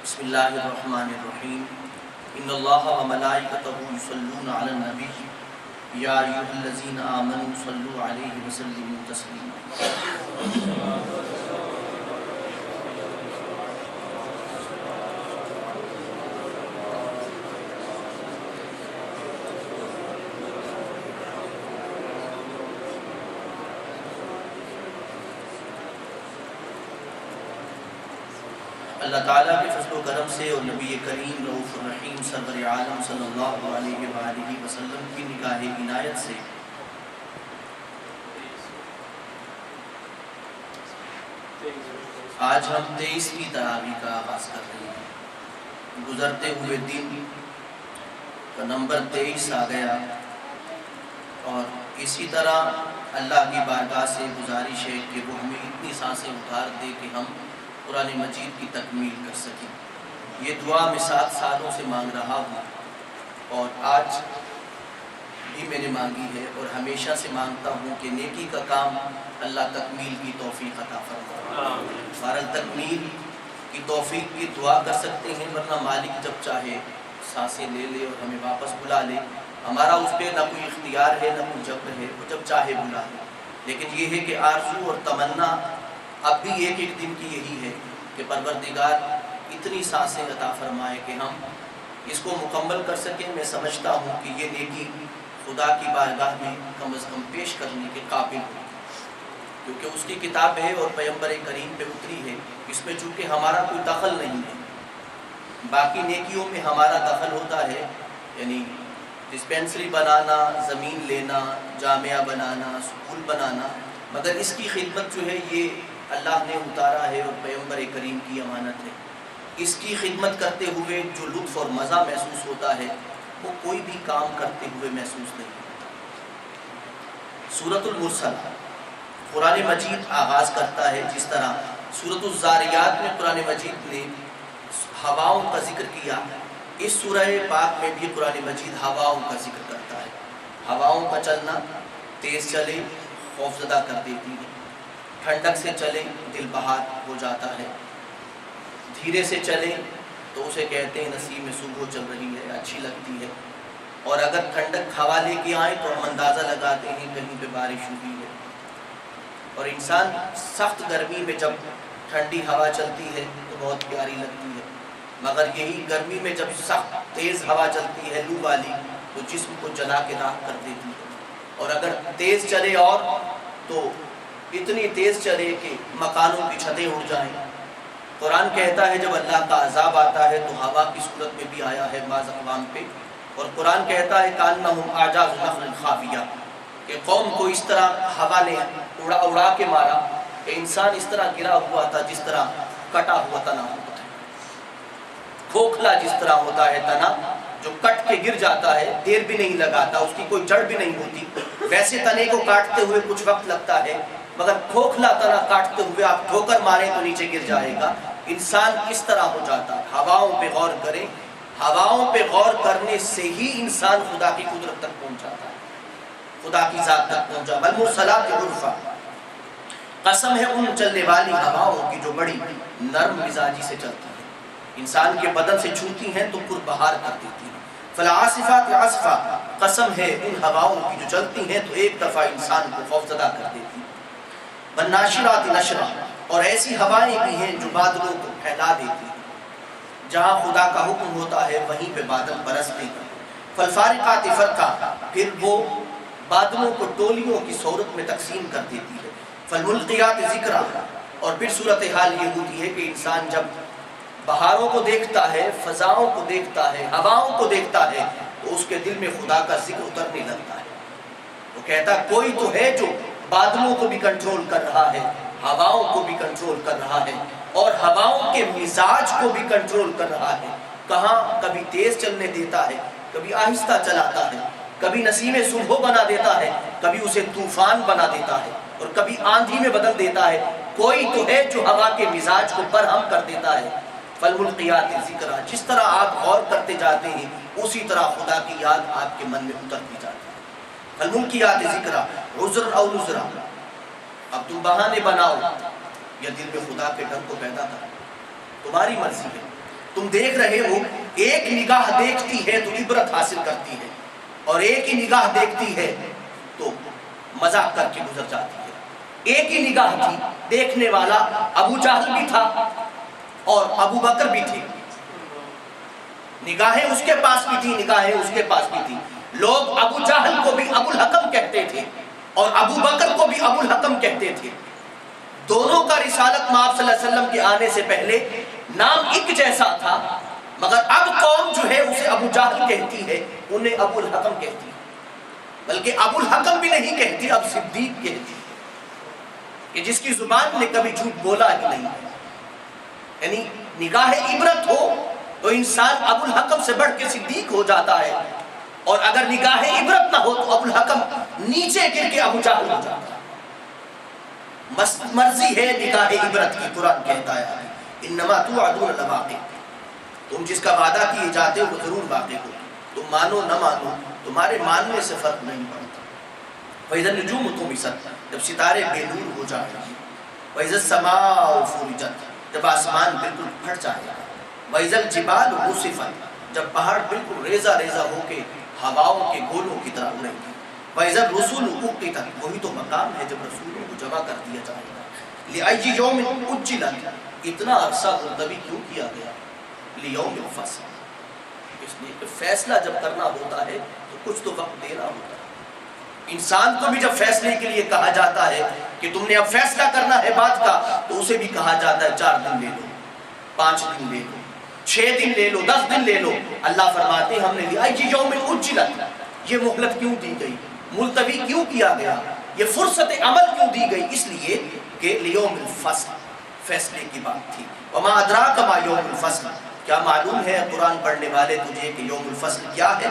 بسم اللہ الرحمن الرحیم ان اللہ و ملائکتہ یصلون علی النبی یا ایھا الذین آمنوا صلوا علیہ وسلموا تسلیما۔ اللہ تعالیٰ کے فضل و کرم سے اور نبی کریم رؤوف الرحیم سرور عالم صلی اللہ علیہ وآلہ وسلم کی نگاہ عنایت سے آج ہم 23ویں تراویح کا آغاز کر رہے ہیں۔ گزرتے ہوئے دن کا نمبر 23 آ گیا، اور اسی طرح اللہ کی بارگاہ سے گزارش ہے کہ وہ ہمیں اتنی سانسیں اتار دے کہ ہم قرآن مجید کی تکمیل کر سکیں۔ یہ دعا میں 7 سالوں سے مانگ رہا ہوں، اور آج بھی میں نے مانگی ہے اور ہمیشہ سے مانگتا ہوں کہ نیکی کا کام اللہ تکمیل کی توفیق عطا فرمائے۔ فارغ تکمیل کی توفیق کی دعا کر سکتے ہیں، ورنہ مالک جب چاہے سانسیں لے لے اور ہمیں واپس بلا لے۔ ہمارا اس پہ نہ کوئی اختیار ہے نہ کوئی جبر ہے، وہ جب چاہے بلا لے۔ لیکن یہ ہے کہ آرزو اور تمنا اب بھی ایک دن کی یہی ہے کہ پروردگار اتنی سانسیں عطا فرمائے کہ ہم اس کو مکمل کر سکیں۔ میں سمجھتا ہوں کہ یہ نیکی خدا کی بارگاہ میں کم از کم پیش کرنے کے قابل ہے، کیونکہ اس کی کتاب ہے اور پیغمبر کریم پہ اتری ہے۔ اس میں چونکہ ہمارا کوئی دخل نہیں ہے، باقی نیکیوں میں ہمارا دخل ہوتا ہے، یعنی ڈسپینسری بنانا، زمین لینا، جامعہ بنانا، سکول بنانا، مگر اس کی خدمت جو ہے یہ اللہ نے اتارا ہے اور پیغمبر کریم کی امانت ہے۔ اس کی خدمت کرتے ہوئے جو لطف اور مزہ محسوس ہوتا ہے وہ کوئی بھی کام کرتے ہوئے محسوس نہیں ہوتا۔ سورۃ المرسلہ قرآن مجید آغاز کرتا ہے، جس طرح سورۃ الزاریات میں قرآن مجید نے ہواؤں کا ذکر کیا، اس سورہ پاک میں بھی قرآن مجید ہواؤں کا ذکر کرتا ہے۔ ہواؤں کا چلنا، تیز چلے خوفزدہ کر دیتی ہے، ٹھنڈک سے چلے دل بہار ہو جاتا ہے، دھیرے سے چلے تو اسے کہتے ہیں نسیم صبح چل رہی ہے، اچھی لگتی ہے، اور اگر ٹھنڈک ہوا لے کے آئے تو ہم اندازہ لگاتے ہیں کہیں پہ بارش ہوئی ہے۔ اور انسان سخت گرمی میں جب ٹھنڈی ہوا چلتی ہے تو بہت پیاری لگتی ہے، مگر یہی گرمی میں جب سخت تیز ہوا چلتی ہے لو والی تو جسم کو جلا کے راکھ کر دیتی ہے۔ اور اگر تیز چلے اور تو اتنی تیز چلے کہ مکانوں کی چھتیں اڑ جائیں۔ قرآن کہتا ہے جب اللہ کا عذاب آتا ہے تو ہوا کی صورت میں بھی آیا ہے بعض اقوام پہ، اور قرآن کہتا ہے کأنہم اعجاز نخل خاویہ، کہ قوم کو اس طرح ہوا نے اڑا کے مارا کہ انسان اس طرح گرا ہوا تھا جس طرح کٹا ہوا تنا ہوتا ہے، کھوکھلا جس طرح ہوتا ہے تنا جو کٹ کے گر جاتا ہے، دیر بھی نہیں لگاتا، اس کی کوئی جڑ بھی نہیں ہوتی، ویسے تنے کو کاٹتے ہوئے کچھ وقت لگتا ہے، مگر کھوکھلا تنا کاٹتے ہوئے آپ ٹھوکر ماریں تو نیچے گر جائے گا۔ انسان اس طرح ہو جاتا ہے۔ ہواؤں پہ غور کریں، ہواؤں پہ غور کرنے سے ہی انسان خدا کی قدرت تک پہنچ جاتا ہے، خدا کی ذات تک پہنچا۔ والمرسلات عرفا، قسم ہے ان چلنے والی ہواؤں کی جو بڑی نرم مزاجی سے چلتی ہیں، انسان کے بدن سے چھوتی ہیں تو پربہار کر دیتی ہیں۔ فالعاصفات عصفا، قسم ہے ان ہواؤں کی جو چلتی ہیں تو ایک دفعہ انسان کو خوفزدہ کر دیتی ہیں۔ والناشرات نشرا، اور ایسی ہوائیں بھی ہیں جو بادلوں کو پھیلا دیتی ہیں، جہاں خدا کا حکم ہوتا ہے وہیں پہ بادل برستے ہیں۔ فالفارقات فرقا، پھر وہ بادلوں کو ٹولیوں کی صورت میں تقسیم کر دیتی ہے۔ فالملقیات ذکرا، اور پھر صورتحال یہ ہوتی ہے کہ انسان جب بہاروں کو دیکھتا ہے، فضاؤں کو دیکھتا ہے، ہواؤں کو دیکھتا ہے تو اس کے دل میں خدا کا ذکر اترنے لگتا ہے۔ وہ کہتا کوئی تو ہے جو بادلوں کو بھی کنٹرول کر رہا ہے، ہواؤں کو بھی کنٹرول کر رہا ہے، اور ہواؤں کے مزاج کو بھی کنٹرول کر رہا ہے۔ کہاں کبھی تیز چلنے دیتا ہے، کبھی آہستہ چلاتا ہے، کبھی نسیم صبح بنا دیتا ہے، کبھی اسے طوفان بنا دیتا ہے، اور کبھی آندھی میں بدل دیتا ہے۔ کوئی تو ہے جو ہوا کے مزاج کو برہم کر دیتا ہے۔ فالملقیات ذکرا، جس طرح آپ غور کرتے جاتے ہیں اسی طرح خدا کی یاد آپ کے من میں اترتی جاتی ہے۔ فالملقیات ذکرا عذرا او نذرا، اب تم بہانے بناؤ یا دل میں خدا کے ڈر کو پیدا کرو، تمہاری مرضی ہے۔ تم دیکھ رہے ہو ایک نگاہ دیکھتی ہے تو عبرت حاصل کرتی ہے، اور ایک ہی نگاہ دیکھتی ہے تو مذاق کر کے گزر جاتی ہے۔ ایک ہی نگاہ تھی، دیکھنے والا ابو جہل بھی تھا اور ابو بکر بھی تھے، نگاہیں اس کے پاس بھی تھی، نگاہیں اس کے پاس بھی تھی۔ لوگ ابو جہل کو بھی ابو الحکم کہتے تھے اور ابو بکر کو بھی ابو الحکم کہتے تھے۔ دونوں کا رسالت مآب صلی اللہ علیہ وسلم کے آنے سے پہلے نام ایک جیسا تھا، مگر اب قوم جو ہے اسے ابو جہل کہتی ہے، انہیں ابو الحکم کہتی ہے، بلکہ ابو الحکم بھی نہیں کہتی، اب صدیق کہتی، کہ جس کی زبان نے کبھی جھوٹ بولا ہی نہیں۔ یعنی نگاہ عبرت ہو تو انسان ابو الحکم سے بڑھ کے صدیق ہو جاتا ہے، اور اگر نگاہ عبرت نہ ہو تو ابو الحکم نیچے گر کے ابو جہل ہو جاتا ہے۔ مرضی ہے نگاہ عبرت کی، قرآن کہتا ہے انما توعدون لواقع، تم جس کا وعدہ کیے جاتے ہو وہ ضرور واقع ہو، تم مانو نہ مانو تمہارے ماننے سے فرق نہیں پڑتا۔ وَإِذَا النُّجُومُ طُمِسَتْ، جب ستارے بے نور ہو جائیں گے، وَإِذَا السَّمَاءُ فُرِجَتْ، جب آسمان بالکل پھٹ جائے گا، وَإِذَا الْجِبَالُ نُصِفَتْ، جب پہاڑ بالکل ریزہ ریزہ ہو کے ہواؤں کے گولوں کی طرح اڑیں گے، وَإِذَا الرُّسُلُ أُقِّتَتْ، وہی تو مقام ہے جب رسولوں کو جمع کر دیا جائے گا۔ لِأَيِّ يَوْمٍ أُجِّلَتْ، اتنا عرصہ ملتوی کیوں کیا گیا؟ لِيَوْمِ الْفَصْلِ، اس لیے کہ فیصلہ جب کرنا ہوتا ہے تو کچھ تو وقت دینا ہوتا ہے۔ انسان کو بھی جب فیصلے کے لیے کہا جاتا ہے کہ تم نے اب فیصلہ کرنا ہے بات کا، تو اسے بھی کہا جاتا ہے 4 دن لے لو، 5 دن لے لو، 6 دن لے لو، 10 دن لے لو۔ اللہ فرماتے ہیں ہم نے لِأَيِّ يَوْمٍ أُجِّلَتْ، یہ مہلت کیوں دی گئی، ملتوی کیوں کیا گیا، یہ فرصت عمل کیوں دی گئی؟ اس لیے کہ لیوم الفصل، فیصلے کی بات تھی۔ وَمَا أَدْرَاكَ مَا يَوْمُ الْفَصْلِ، کیا معلوم ہے قرآن پڑھنے والے تجھے کہ یوم الفصل کیا ہے؟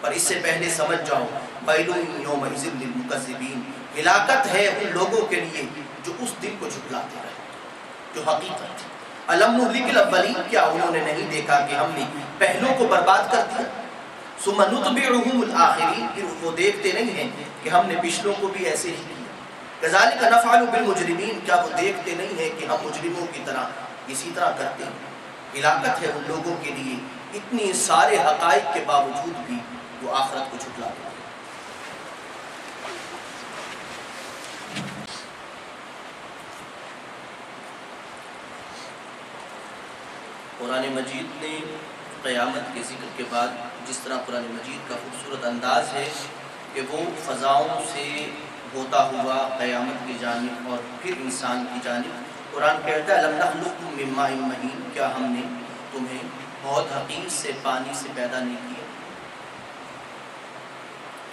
پر اس سے پہلے سمجھ جاؤ وَيْلٌ يَوْمَئِذٍ لِّلْمُكَذِّبِينَ، ہلاکت ہے ان لوگوں کے لیے جو اس دن کو جھٹلاتے رہے، جو حقیقت تھی۔ أَلَمْ نُهْلِكِ الْأَوَّلِينَ، کیا انہوں نے نہیں دیکھا کہ ہم نے پہلوں کو برباد کر دیا؟ ثُمَّ نُتْبِعُهُمُ الْآخِرِينَ، پھر وہ دیکھتے نہیں ہیں کہ ہم نے پچھلوں کو بھی ایسے ہی کیا۔ كَذَلِكَ نَفْعَلُ بِالْمُجْرِمِينَ، کیا وہ دیکھتے نہیں ہیں کہ ہم مجرموں کی طرح اسی طرح کرتے ہیں؟ ہلاکت ہے ان لوگوں کے لیے اتنی سارے حقائق کے باوجود بھی وہ آخرت کو جھٹلاتے ہیں۔ قرآن مجید نے قیامت کے ذکر کے بعد جس طرح قرآن مجید کا خوبصورت انداز ہے کہ وہ فضاؤں سے ہوتا ہوا قیامت کی جانب اور پھر انسان کی جانب، قرآن کہتا ہے أَلَمْ نَخْلُقكُم مِّن مَّاءٍ مَّهِينٍ، کیا ہم نے تمہیں بہت حقیر سے پانی سے پیدا نہیں کیا،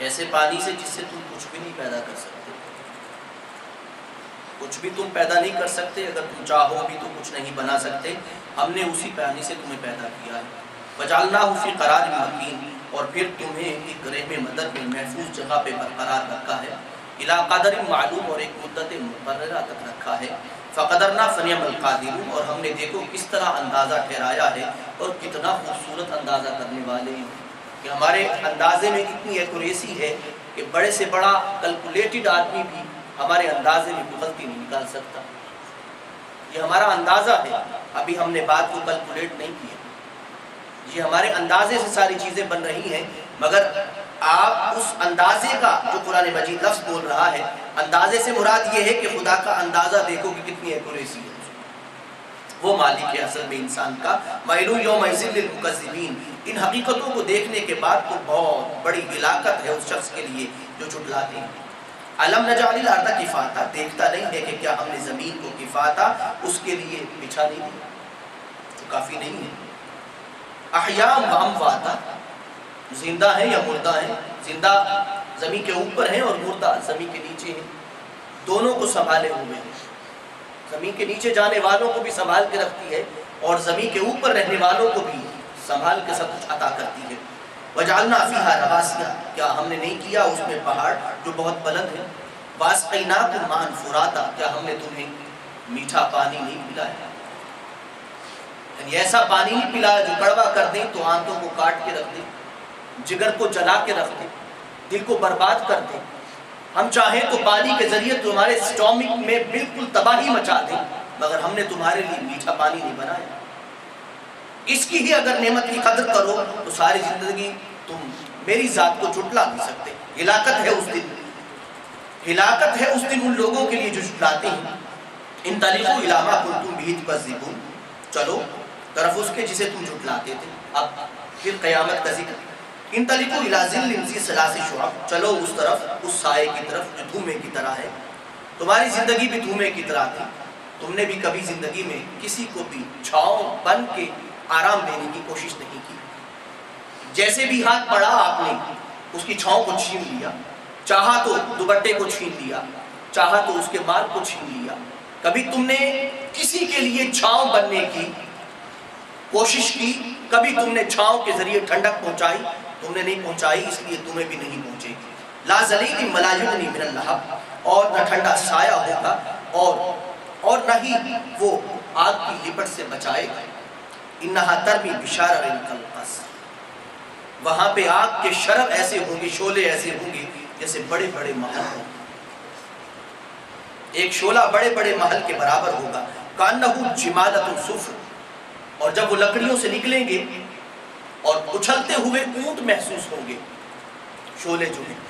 ایسے پانی سے جس سے تم کچھ بھی نہیں پیدا کر سکتے، کچھ بھی تم پیدا نہیں کر سکتے، اگر تم چاہو بھی تو کچھ نہیں بنا سکتے، ہم نے اسی پانی سے تمہیں پیدا کیا ہے۔ وَجَعَلْنَاهُ فِي قَرَارٍ مَّكِينٍ، اور پھر تمہیں ایک رحم مدد میں محفوظ جگہ پہ برقرار رکھا ہے، إِلَىٰ قَدَرٍ مَّعْلُومٍ، اور ایک مدت مقررہ تک رکھا ہے، فَقَدَرْنَا فَنِعْمَ الْقَادِرُونَ، اور ہم نے دیکھو کس طرح اندازہ ٹھہرایا ہے اور کتنا خوبصورت اندازہ کرنے والے ہیں، کہ ہمارے اندازے میں اتنی ایکوریسی ہے کہ بڑے سے بڑا کیلکولیٹڈ آدمی بھی ہمارے اندازے میں کوئی غلطی نہیں نکال سکتا۔ یہ ہمارا اندازہ ہے، ابھی ہم نے بات کو کیلکولیٹ نہیں کیا، یہ ہمارے اندازے سے ساری چیزیں بن رہی ہیں، مگر آپ اس اندازے کا جو قرآن مجید لفظ بول رہا ہے، اندازے سے مراد یہ ہے کہ خدا کا اندازہ دیکھو کہ کتنی ایکوریسی ہے، وہ مالک ہے اصل میں انسان کا۔ وَيْلٌ يَوْمَئِذٍ لِّلْمُكَذِّبِينَ، ان حقیقتوں کو دیکھنے کے بعد تو بہت بڑی ہلاکت ہے اس شخص کے لیے جو جھٹلاتے ہیں۔ أَلَمْ نَجْعَلِ الْأَرْضَ كِفَاتًا، دیکھتا نہیں ہے کہ کیا ہم نے زمین کو کفاتا، اس کے لیے بچھا نہیں دیا جو کافی نہیں ہے۔ أَحْيَاءً وَأَمْوَاتًا، زندہ ہیں یا مردہ ہیں، زندہ زمین کے اوپر ہیں اور مردہ زمین کے نیچے ہیں، دونوں کو سنبھالے ہوئے ہیں، زمین کے نیچے جانے والوں کو بھی سنبھال کے رکھتی ہے اور زمین کے اوپر رہنے والوں کو بھی سنبھال کے سب کچھ عطا کرتی ہے۔ وَجَعَلْنَا فِيهَا رَوَاسِيَ، کیا ہم نے نہیں کیا اس میں پہاڑ جو بہت بلند ہیں۔ وَأَسْقَيْنَاكُم مَّاءً فُرَاتًا، کیا ہم نے تمہیں میٹھا پانی نہیں پلایا، یعنی ایسا پانی نہیں پلایا جو کڑوا کر دیں تو آنتوں کو کاٹ کے رکھ دیں، جگر کو جلا کے رکھ دیں، دل کو برباد کر دیں۔ ہم چاہیں تو پانی کے ذریعے تمہارے اسٹومک میں بالکل تباہی مچا دیں، مگر ہم نے تمہارے لیے میٹھا پانی نہیں بنایا۔ اس کی ہی اگر نعمت کی قدر کرو تو ساری زندگی تم میری ذات کو جھٹلا نہیں سکتے۔ ہلاکت ہے اس دن، ہلاکت ہے اس دن ان لوگوں کے لیے جو جھٹلاتے ہیں۔ انطلقوا الی ما کنتم بہ تکذبون، چلو طرف اس کے جسے تم جھٹلاتے تھے۔ اب پھر قیامت کا ذکر، انطلقوا الی ظل ذی ثلاث شعب، چلو اس طرف، اس سائے کی طرف جو دھومے کی طرح ہے۔ تمہاری زندگی بھی دھومے کی طرح تھی، تم نے بھی کبھی زندگی میں کسی کو بھی چھاؤں بن کے آرام دینے کی کوشش نہیں کی۔ جیسے بھی ہاتھ پڑا آپ نے اس کی چھاؤں کو چھین لیا، چاہا تو دوپٹے کو چھین لیا، چاہا تو اس کے بال کو چھین لیا۔ کبھی تم نے کسی کے لیے چھاؤں بننے کی کوشش کی؟ کبھی تم نے چھاؤں کے ذریعے ٹھنڈک پہنچائی؟ تم نے نہیں پہنچائی، اس لیے تمہیں بھی نہیں پہنچے گی۔ لا ظلیل ولا یغنی من اللہب، اور نہ ٹھنڈا سایہ ہوگا اور نہ ہی وہ آگ کی لپٹ سے بچائے گا۔ انہا ترمی بشرر کالقصر، وہاں پہ آگ کے شرر ایسے ہوں گے، شعلے ایسے ہوں گے جیسے بڑے بڑے محل ہوں۔ ایک شعلہ بڑے بڑے محل کے برابر ہوگا۔ کانہ جمالۃ صفر، اور جب وہ لکڑیوں سے نکلیں گے اور اچھلتے ہوئے اونٹ محسوس ہوں گے شعلے جو ہیں۔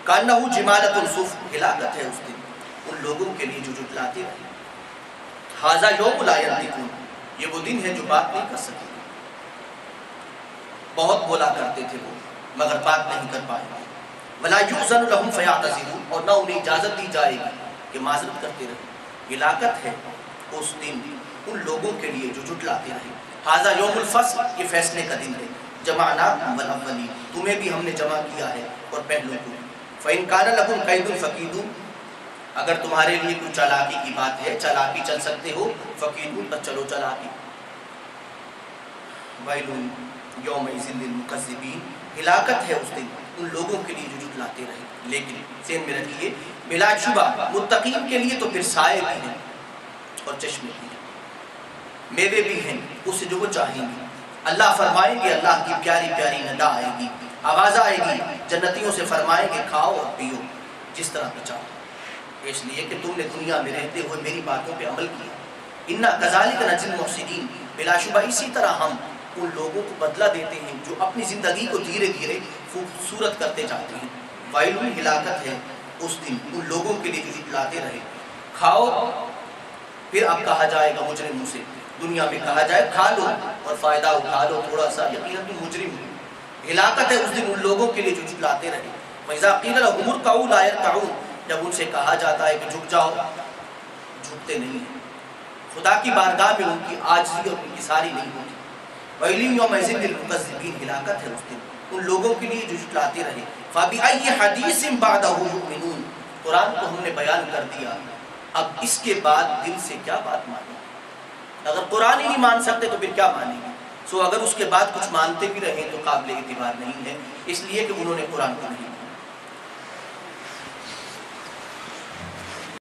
کانہ جمالۃ صفر، ہلاکت ہے اس دن ان لوگوں کے لیے جو جھٹلاتے رہے۔ ھذا یوم لا ینطقون، یہ وہ دن ہے جو بات نہیں کر سکے۔ بہت بولا کرتے تھے وہ مگر بات نہیں کر پائے گے۔ ولا یؤذن لهم فیعتذرون، اور نہ انہیں اجازت دی جائے گی کہ معذرت کرتے رہے۔ ہلاکت ہے اس دن ان لوگوں کے لیے جو جھٹلاتے رہے۔ ھذا یوم الفصل، یہ فیصلے کا دن ہے۔ جمعناکم والاولین، تمہیں بھی ہم نے جمع کیا ہے اور پہلوں کو۔ فإن کان لکم کید فکیدون، اگر تمہارے لیے کوئی چالاکی کی بات ہے، چالاکی چل سکتے ہو، فکیدون، بس چلو چالاکی۔ ویل یومئذ للمکذبین، ہلاکت ہے اس دن ان لوگوں کے لیے جو جھٹلاتے رہے۔ لیکن ذہن میں رکھیے، بلا شبہ متقین کے لیے تو پھر سائے بھی ہیں اور چشمے بھی ہیں، میوے بھی ہیں اس سے جو وہ چاہیں گے۔ اللہ فرمائیں گے، اللہ کی پیاری پیاری ندا آئے گی، آواز آئے گی، جنتیوں سے فرمائیں گے کھاؤ اور پیو جس طرح کا چاہو، اس لیے کہ تم نے دنیا میں رہتے ہوئے میری باتوں پہ عمل کیا۔ انا کذالک نجزی المحسنین، بلا شبہ اسی طرح ہم ان لوگوں کو بدلہ دیتے ہیں جو اپنی زندگی کو دھیرے دھیرے خوبصورت کرتے جاتے ہیں۔ وائل، ہلاکت ہے اس دن ان لوگوں کے لیے جو جھٹلاتے رہے۔ کھاؤ، پھر اب کہا جائے گا مجرموں سے، دنیا میں کہا جائے کھا لو اور فائدہ اٹھا لو تھوڑا سا، یقیناً تم مجرم ہو۔ ہلاکت ہے اس دن ان لوگوں کے لیے جو جھٹلاتے رہے۔ فَإِذَا قِيلَ لَهُمُ ارْكَعُوا لَا يَرْكَعُونَ، جب ان سے کہا جاتا ہے کہ جھک جاؤ، جھکتے نہیں ہیں۔ خدا کی بارگاہ میں ان کی عاجزی اور ان کی ساری نہیں ہوتی۔ وَيْلٌ يَوْمَئِذٍ لِّلْمُكَذِّبِينَ، ہلاکت ہے اس دن ان لوگوں کے لیے جو جھٹلاتے رہے۔ فَبِأَيِّ حَدِيثٍ بَعْدَهُ يُؤْمِنُونَ، قرآن کو ہم نے بیان کر دیا، اب اس کے بعد دل سے کیا بات مانیں؟ اگر قرآن ہی نہیں مان سکتے تو پھر کیا مانیں گے؟ سو اگر اس کے بعد کچھ مانتے بھی رہیں تو قابل اعتبار نہیں ہے، اس لیے کہ انہوں نے قرآن کو نہیں مانا۔